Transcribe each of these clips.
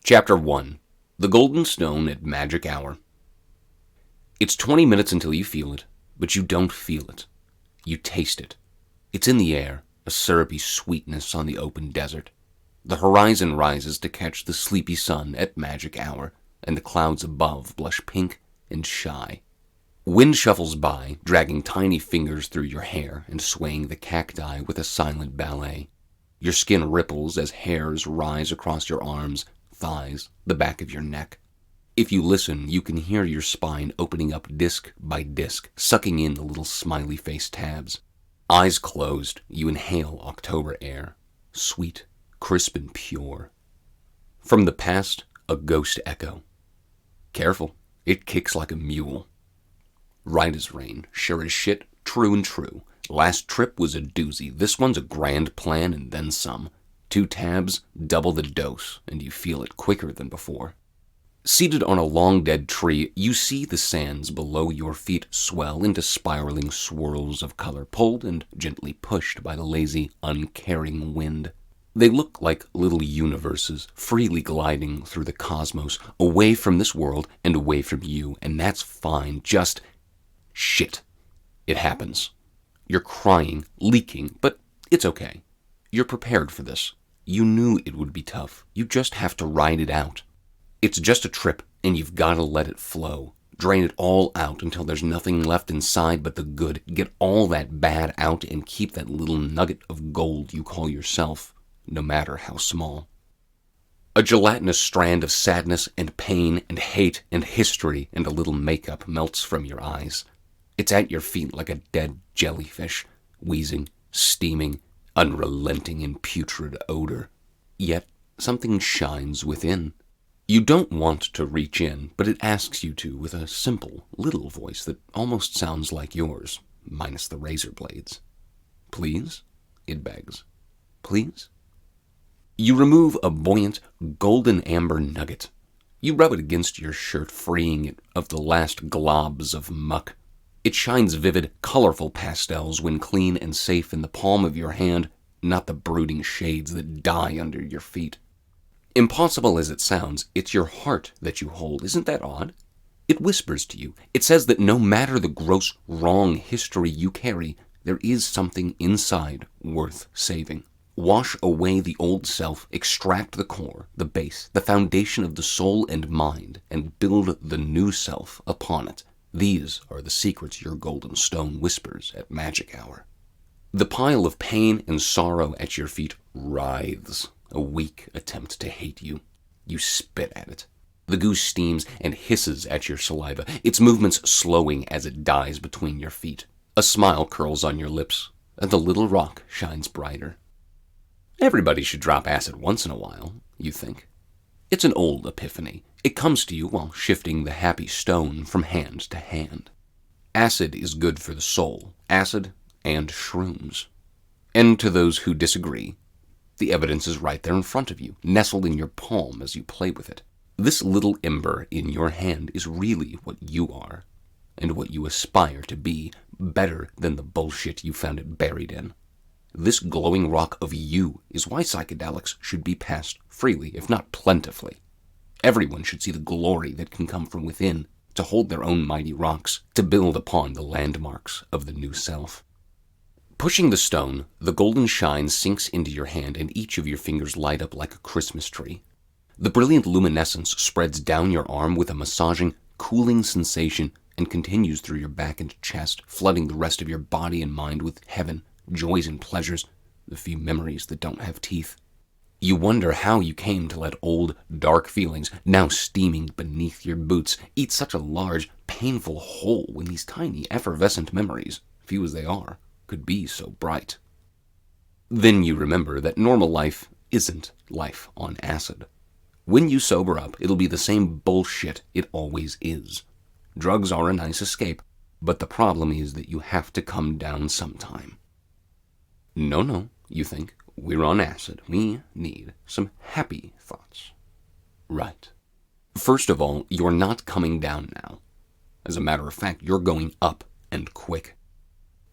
Chapter 1. The Golden Stone at Magic Hour. It's 20 minutes until you feel it, but you don't feel it. You taste it. It's in the air, a syrupy sweetness on the open desert. The horizon rises to catch the sleepy sun at magic hour, and the clouds above blush pink and shy. Wind shuffles by, dragging tiny fingers through your hair and swaying the cacti with a silent ballet. Your skin ripples as hairs rise across your arms, thighs, the back of your neck. If you listen, you can hear your spine opening up disc by disc, sucking in the little smiley face tabs. Eyes closed, you inhale October air, sweet, crisp and pure. From the past, a ghost echo. Careful, it kicks like a mule. Right as rain, sure as shit, true and true. Last trip was a doozy, this one's a grand plan and then some. 2 tabs, double the dose, and you feel it quicker than before. Seated on a long dead tree, you see the sands below your feet swell into spiraling swirls of color, pulled and gently pushed by the lazy, uncaring wind. They look like little universes, freely gliding through the cosmos, away from this world and away from you, and that's fine, just shit. It happens. You're crying, leaking, but it's okay. You're prepared for this. You knew it would be tough. You just have to ride it out. It's just a trip, and you've got to let it flow. Drain it all out until there's nothing left inside but the good. Get all that bad out and keep that little nugget of gold you call yourself, no matter how small. A gelatinous strand of sadness and pain and hate and history and a little makeup melts from your eyes. It's at your feet like a dead jellyfish, wheezing, steaming, unrelenting in putrid odor. Yet something shines within. You don't want to reach in, but it asks you to with a simple, little voice that almost sounds like yours, minus the razor blades. Please? It begs. Please? You remove a buoyant, golden amber nugget. You rub it against your shirt, freeing it of the last globs of muck. It shines vivid, colorful pastels when clean and safe in the palm of your hand, not the brooding shades that die under your feet. Impossible as it sounds, it's your heart that you hold. Isn't that odd? It whispers to you. It says that no matter the gross, wrong history you carry, there is something inside worth saving. Wash away the old self, extract the core, the base, the foundation of the soul and mind, and build the new self upon it. These are the secrets your golden stone whispers at magic hour. The pile of pain and sorrow at your feet writhes, a weak attempt to hate you. You spit at it. The goose steams and hisses at your saliva, its movements slowing as it dies between your feet. A smile curls on your lips, and the little rock shines brighter. Everybody should drop acid once in a while, you think. It's an old epiphany. It comes to you while shifting the happy stone from hand to hand. Acid is good for the soul. Acid and shrooms. And to those who disagree, the evidence is right there in front of you, nestled in your palm as you play with it. This little ember in your hand is really what you are, and what you aspire to be, better than the bullshit you found it buried in. This glowing rock of you is why psychedelics should be passed freely, if not plentifully. Everyone should see the glory that can come from within, to hold their own mighty rocks, to build upon the landmarks of the new self. Pushing the stone, the golden shine sinks into your hand and each of your fingers light up like a Christmas tree. The brilliant luminescence spreads down your arm with a massaging, cooling sensation and continues through your back and chest, flooding the rest of your body and mind with heaven, joys and pleasures, the few memories that don't have teeth. You wonder how you came to let old, dark feelings, now steaming beneath your boots, eat such a large, painful hole when these tiny, effervescent memories, few as they are, could be so bright. Then you remember that normal life isn't life on acid. When you sober up, it'll be the same bullshit it always is. Drugs are a nice escape, but the problem is that you have to come down sometime. No, you think. We're on acid. We need some happy thoughts. Right. First of all, you're not coming down now. As a matter of fact, you're going up, and quick.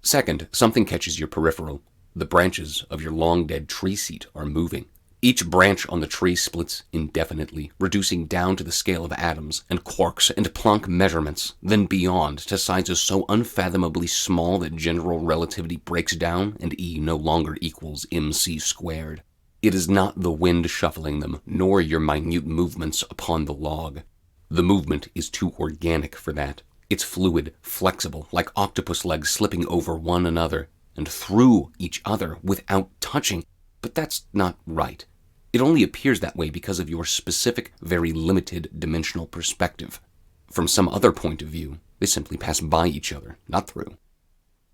Second, something catches your peripheral. The branches of your long-dead tree seat are moving. Each branch on the tree splits indefinitely, reducing down to the scale of atoms and quarks and Planck measurements, then beyond to sizes so unfathomably small that general relativity breaks down and E no longer equals mc squared. It is not the wind shuffling them, nor your minute movements upon the log. The movement is too organic for that. It's fluid, flexible, like octopus legs slipping over one another and through each other without touching. But that's not right. It only appears that way because of your specific, very limited dimensional perspective. From some other point of view, they simply pass by each other, not through.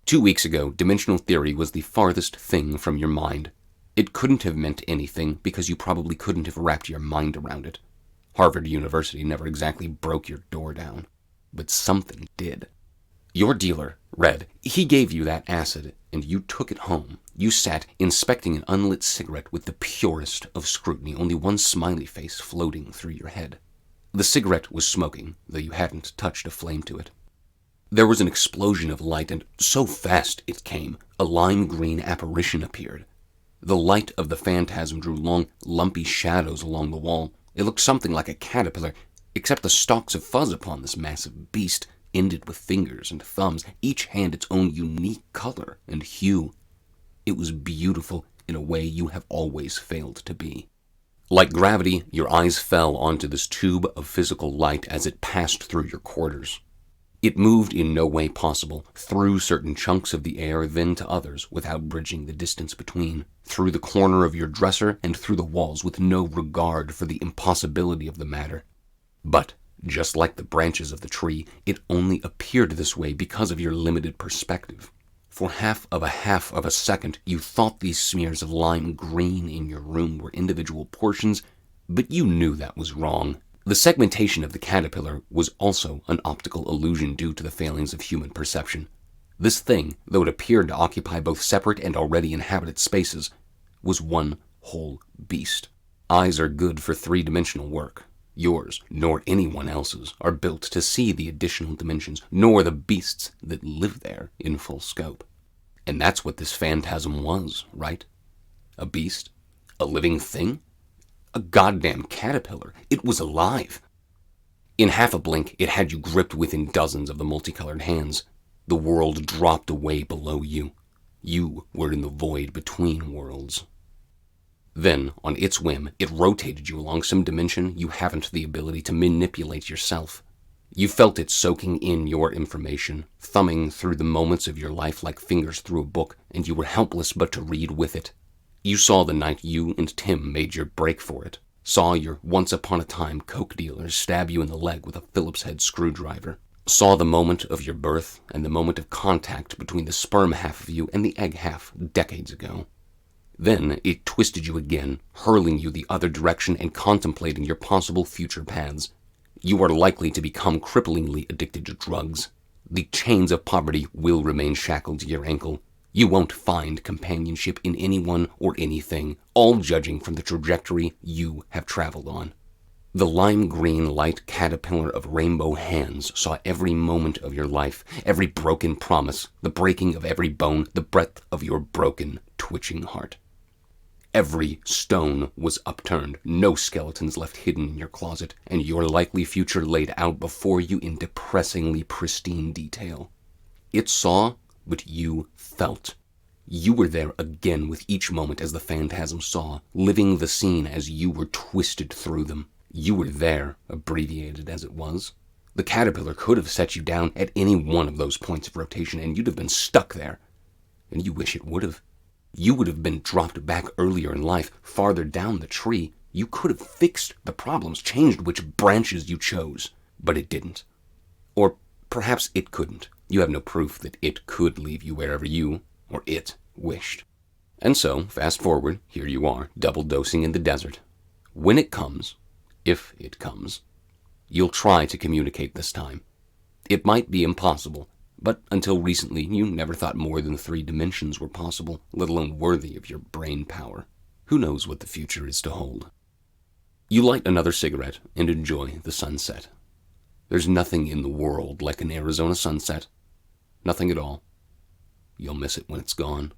2 weeks ago, dimensional theory was the farthest thing from your mind. It couldn't have meant anything because you probably couldn't have wrapped your mind around it. Harvard University never exactly broke your door down, but something did. Your dealer, Red, he gave you that acid, and you took it home. You sat inspecting an unlit cigarette with the purest of scrutiny, only one smiley face floating through your head. The cigarette was smoking, though you hadn't touched a flame to it. There was an explosion of light, and so fast it came, a lime green apparition appeared. The light of the phantasm drew long, lumpy shadows along the wall. It looked something like a caterpillar, except the stalks of fuzz upon this massive beast ended with fingers and thumbs, each hand its own unique color and hue. It was beautiful in a way you have always failed to be. Like gravity, your eyes fell onto this tube of physical light as it passed through your quarters. It moved in no way possible, through certain chunks of the air, then to others, without bridging the distance between, through the corner of your dresser and through the walls, with no regard for the impossibility of the matter. But just like the branches of the tree, it only appeared this way because of your limited perspective. For half of a second, you thought these smears of lime green in your room were individual portions, but you knew that was wrong. The segmentation of the caterpillar was also an optical illusion due to the failings of human perception. This thing, though it appeared to occupy both separate and already inhabited spaces, was one whole beast. Eyes are good for three-dimensional work. Yours, nor anyone else's, are built to see the additional dimensions, nor the beasts that live there in full scope. And that's what this phantasm was, right? A beast? A living thing? A goddamn caterpillar. It was alive. In half a blink, it had you gripped within dozens of the multicolored hands. The world dropped away below you. You were in the void between worlds. Then, on its whim, it rotated you along some dimension you haven't the ability to manipulate yourself. You felt it soaking in your information, thumbing through the moments of your life like fingers through a book, and you were helpless but to read with it. You saw the night you and Tim made your break for it, saw your once-upon-a-time coke dealer stab you in the leg with a Phillips head screwdriver, saw the moment of your birth and the moment of contact between the sperm half of you and the egg half decades ago. Then it twisted you again, hurling you the other direction and contemplating your possible future paths. You are likely to become cripplingly addicted to drugs. The chains of poverty will remain shackled to your ankle. You won't find companionship in anyone or anything, all judging from the trajectory you have traveled on. The lime green light caterpillar of rainbow hands saw every moment of your life, every broken promise, the breaking of every bone, the breadth of your broken, twitching heart. Every stone was upturned, no skeletons left hidden in your closet, and your likely future laid out before you in depressingly pristine detail. It saw what you felt. You were there again with each moment as the phantasm saw, living the scene as you were twisted through them. You were there, abbreviated as it was. The caterpillar could have set you down at any one of those points of rotation, and you'd have been stuck there. And you wish it would have. You would have been dropped back earlier in life, farther down the tree. You could have fixed the problems, changed which branches you chose, but it didn't. Or perhaps it couldn't. You have no proof that it could leave you wherever you, or it, wished. And so, fast forward, here you are, double dosing in the desert. When it comes, if it comes, you'll try to communicate this time. It might be impossible, but until recently you never thought more than 3 dimensions were possible, let alone worthy of your brain power. Who knows what the future is to hold? You light another cigarette and enjoy the sunset. There's nothing in the world like an Arizona sunset. Nothing at all. You'll miss it when it's gone.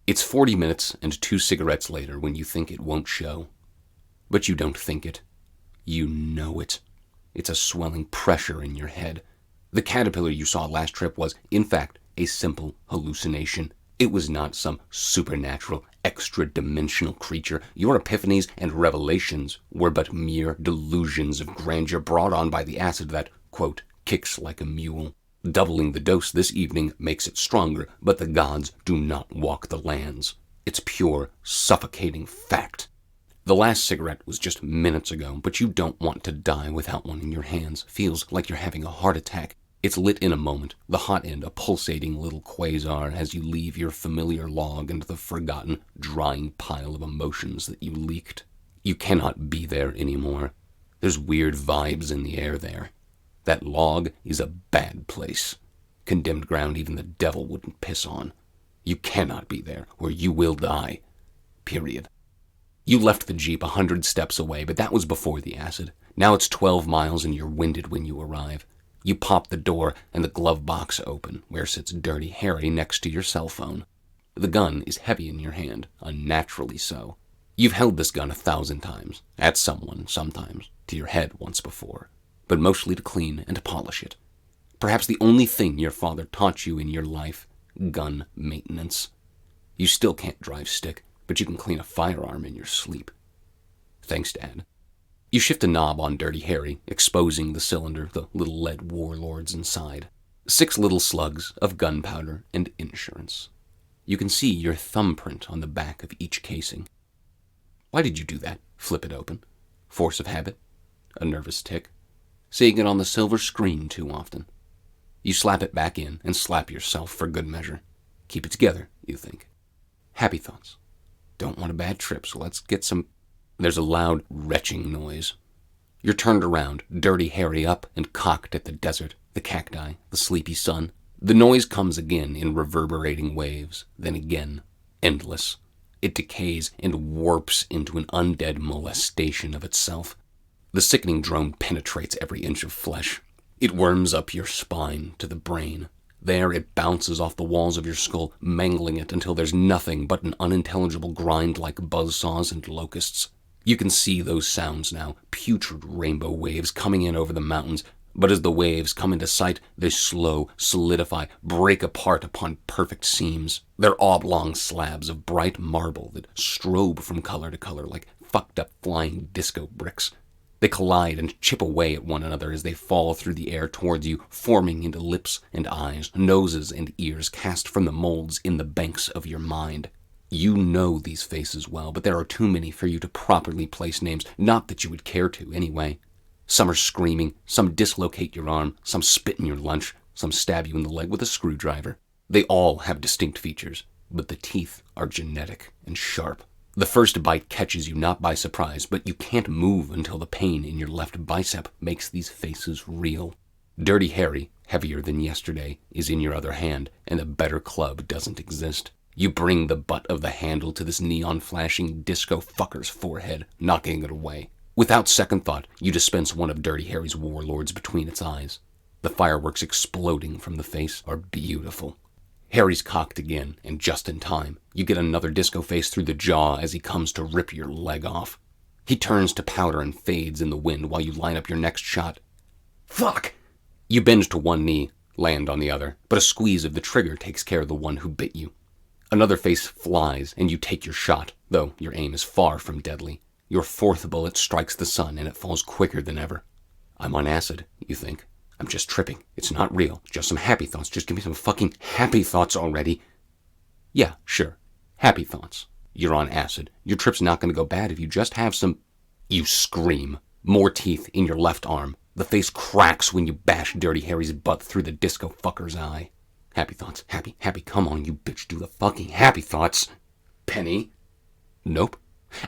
It's 40 minutes and 2 cigarettes later when you think it won't show. But you don't think it. You know it. It's a swelling pressure in your head. The caterpillar you saw last trip was, in fact, a simple hallucination. It was not some supernatural, extra-dimensional creature. Your epiphanies and revelations were but mere delusions of grandeur brought on by the acid that, quote, kicks like a mule. Doubling the dose this evening makes it stronger, but the gods do not walk the lands. It's pure, suffocating fact. The last cigarette was just minutes ago, but you don't want to die without one in your hands. Feels like you're having a heart attack. It's lit in a moment, the hot end a pulsating little quasar as you leave your familiar log into the forgotten, drying pile of emotions that you leaked. You cannot be there anymore. There's weird vibes in the air there. That log is a bad place. Condemned ground even the devil wouldn't piss on. You cannot be there, or you will die. Period. You left the Jeep 100 steps away, but that was before the acid. Now it's 12 miles and you're winded when you arrive. You pop the door and the glove box open, where sits Dirty Harry next to your cell phone. The gun is heavy in your hand, unnaturally so. You've held this gun 1,000 times, at someone sometimes, to your head once before, but mostly to clean and to polish it. Perhaps the only thing your father taught you in your life, gun maintenance. You still can't drive stick, but you can clean a firearm in your sleep. Thanks, Dad. You shift a knob on Dirty Harry, exposing the cylinder, the little lead warlords inside. 6 little slugs of gunpowder and insurance. You can see your thumbprint on the back of each casing. Why did you do that? Flip it open. Force of habit? A nervous tick? Seeing it on the silver screen too often. You slap it back in and slap yourself for good measure. Keep it together, you think. Happy thoughts. Don't want a bad trip, so let's get some... There's a loud, retching noise. You're turned around, Dirty Harry up and cocked at the desert, the cacti, the sleepy sun. The noise comes again in reverberating waves, then again, endless. It decays and warps into an undead molestation of itself. The sickening drone penetrates every inch of flesh. It worms up your spine to the brain. There it bounces off the walls of your skull, mangling it until there's nothing but an unintelligible grind like buzzsaws and locusts. You can see those sounds now, putrid rainbow waves coming in over the mountains, but as the waves come into sight, they slow, solidify, break apart upon perfect seams. They're oblong slabs of bright marble that strobe from color to color like fucked-up flying disco bricks. They collide and chip away at one another as they fall through the air towards you, forming into lips and eyes, noses and ears cast from the molds in the banks of your mind. You know these faces well, but there are too many for you to properly place names, not that you would care to anyway. Some are screaming, some dislocate your arm, some spit in your lunch, some stab you in the leg with a screwdriver. They all have distinct features, but the teeth are genetic and sharp. The first bite catches you not by surprise, but you can't move until the pain in your left bicep makes these faces real. Dirty Harry, heavier than yesterday, is in your other hand, and a better club doesn't exist. You bring the butt of the handle to this neon-flashing disco fucker's forehead, knocking it away. Without second thought, you dispense one of Dirty Harry's warlords between its eyes. The fireworks exploding from the face are beautiful. Harry's cocked again, and just in time. You get another disco face through the jaw as he comes to rip your leg off. He turns to powder and fades in the wind while you line up your next shot. Fuck! You bend to one knee, land on the other, but a squeeze of the trigger takes care of the one who bit you. Another face flies, and you take your shot, though your aim is far from deadly. Your fourth bullet strikes the sun, and it falls quicker than ever. I'm on acid, you think. I'm just tripping. It's not real. Just some happy thoughts. Just give me some fucking happy thoughts already. Yeah, sure. Happy thoughts. You're on acid. Your trip's not going to go bad if you just have some... You scream. More teeth in your left arm. The face cracks when you bash Dirty Harry's butt through the disco fucker's eye. Happy thoughts. Happy. Come on, you bitch. Do the fucking happy thoughts. Penny? Nope.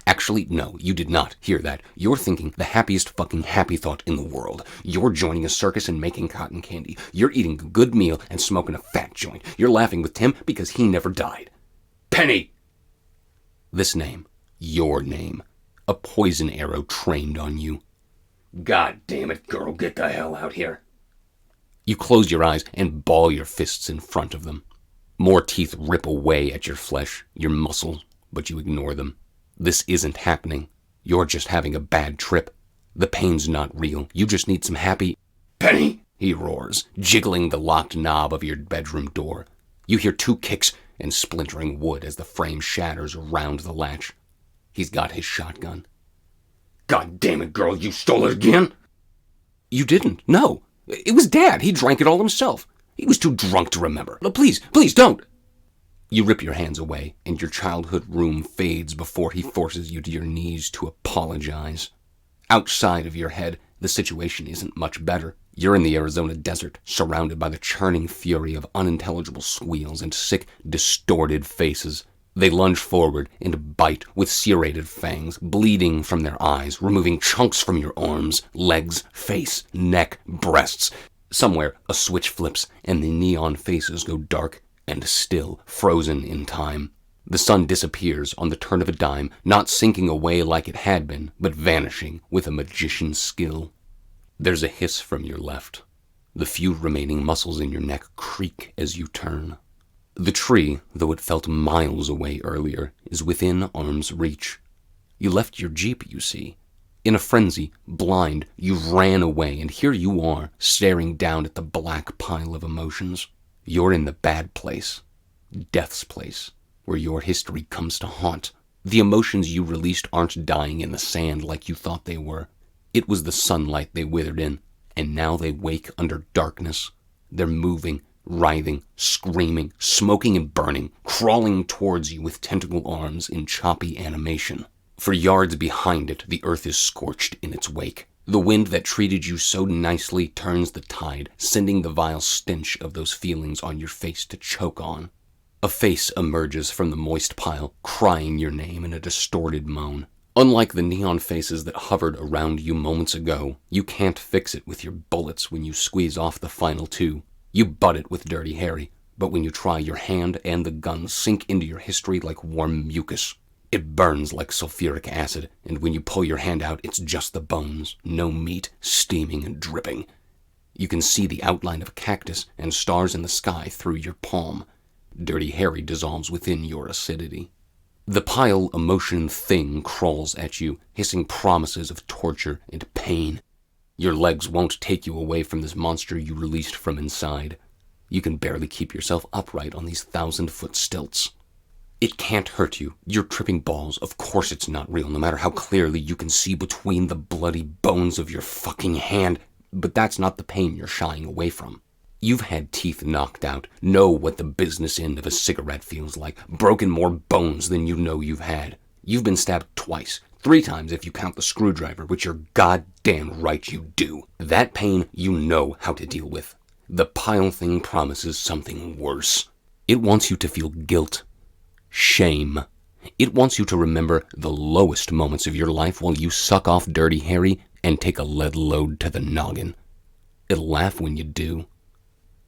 Actually, no, you did not hear that. You're thinking the happiest fucking happy thought in the world. You're joining a circus and making cotton candy. You're eating a good meal and smoking a fat joint. You're laughing with Tim because he never died. Penny! This name. Your name. A poison arrow trained on you. God damn it, girl, get the hell out here. You close your eyes and ball your fists in front of them. More teeth rip away at your flesh, your muscles, but you ignore them. This isn't happening. You're just having a bad trip. The pain's not real. You just need some happy... Penny! He roars, jiggling the locked knob of your bedroom door. You hear 2 kicks and splintering wood as the frame shatters around the latch. He's got his shotgun. God damn it, girl, you stole it again? You didn't, no. It was Dad. He drank it all himself. He was too drunk to remember. Please, please don't. You rip your hands away, and your childhood room fades before he forces you to your knees to apologize. Outside of your head, the situation isn't much better. You're in the Arizona desert, surrounded by the churning fury of unintelligible squeals and sick, distorted faces. They lunge forward and bite with serrated fangs, bleeding from their eyes, removing chunks from your arms, legs, face, neck, breasts. Somewhere, a switch flips, and the neon faces go dark and still, frozen in time. The sun disappears on the turn of a dime, not sinking away like it had been, but vanishing with a magician's skill. There's a hiss from your left. The few remaining muscles in your neck creak as you turn. The tree, though it felt miles away earlier, is within arm's reach. You left your Jeep, you see. In a frenzy, blind, you ran away, and here you are, staring down at the black pile of emotions. You're in the bad place, death's place, where your history comes to haunt. The emotions you released aren't dying in the sand like you thought they were. It was the sunlight they withered in, and now they wake under darkness. They're moving, writhing, screaming, smoking and burning, crawling towards you with tentacle arms in choppy animation. For yards behind it, the earth is scorched in its wake. The wind that treated you so nicely turns the tide, sending the vile stench of those feelings on your face to choke on. A face emerges from the moist pile, crying your name in a distorted moan. Unlike the neon faces that hovered around you moments ago, you can't fix it with your bullets when you squeeze off the final 2. You butt it with Dirty Harry, but when you try, your hand and the gun sink into your history like warm mucus. It burns like sulfuric acid, and when you pull your hand out, it's just the bones, no meat, steaming and dripping. You can see the outline of a cactus and stars in the sky through your palm. Dirty Harry dissolves within your acidity. The pile emotion thing crawls at you, hissing promises of torture and pain. Your legs won't take you away from this monster you released from inside. You can barely keep yourself upright on these 1,000-foot stilts. It can't hurt you. You're tripping balls. Of course it's not real, no matter how clearly you can see between the bloody bones of your fucking hand. But that's not the pain you're shying away from. You've had teeth knocked out, know what the business end of a cigarette feels like, broken more bones than you know you've had. You've been stabbed twice, 3 times if you count the screwdriver, which you're goddamn right you do. That pain you know how to deal with. The pile thing promises something worse. It wants you to feel guilt. Shame. It wants you to remember the lowest moments of your life while you suck off Dirty Harry and take a lead load to the noggin. It'll laugh when you do.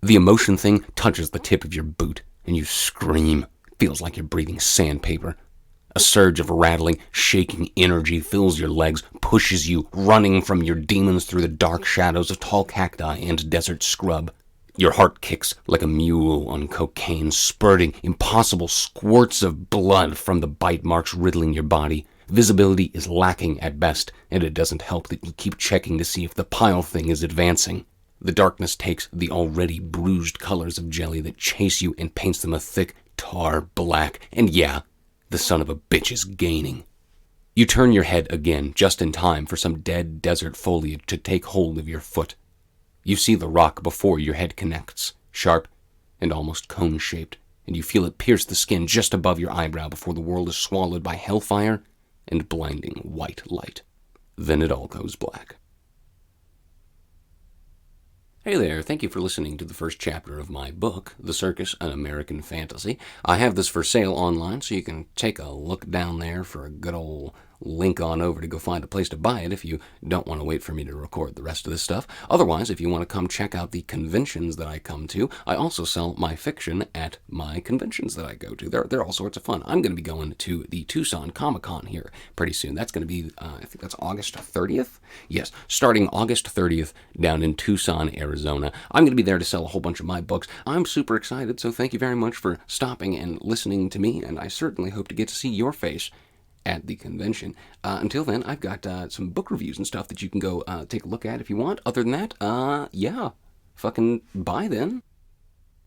The emotion thing touches the tip of your boot, and you scream. Feels like you're breathing sandpaper. A surge of rattling, shaking energy fills your legs, pushes you, running from your demons through the dark shadows of tall cacti and desert scrub. Your heart kicks like a mule on cocaine, spurting impossible squirts of blood from the bite marks riddling your body. Visibility is lacking at best, and it doesn't help that you keep checking to see if the pile thing is advancing. The darkness takes the already bruised colors of jelly that chase you and paints them a thick, tar black, and yeah, the son of a bitch is gaining. You turn your head again, just in time for some dead desert foliage to take hold of your foot. You see the rock before your head connects, sharp and almost cone-shaped, and you feel it pierce the skin just above your eyebrow before the world is swallowed by hellfire and blinding white light. Then it all goes black. Hey there, thank you for listening to the first chapter of my book, The Circus, An American Fantasy. I have this for sale online, so you can take a look down there for a good old link on over to go find a place to buy it if you don't want to wait for me to record the rest of this stuff. Otherwise, if you want to come check out the conventions that I come to, I also sell my fiction at my conventions that I go to. They're all sorts of fun. I'm going to be going to the Tucson Comic-Con here pretty soon. That's going to be, I think that's August 30th? Yes, starting August 30th down in Tucson, Arizona. I'm going to be there to sell a whole bunch of my books. I'm super excited, so thank you very much for stopping and listening to me, and I certainly hope to get to see your face at the convention. Until then, I've got some book reviews and stuff that you can go take a look at if you want. Other than that, yeah, fucking bye then.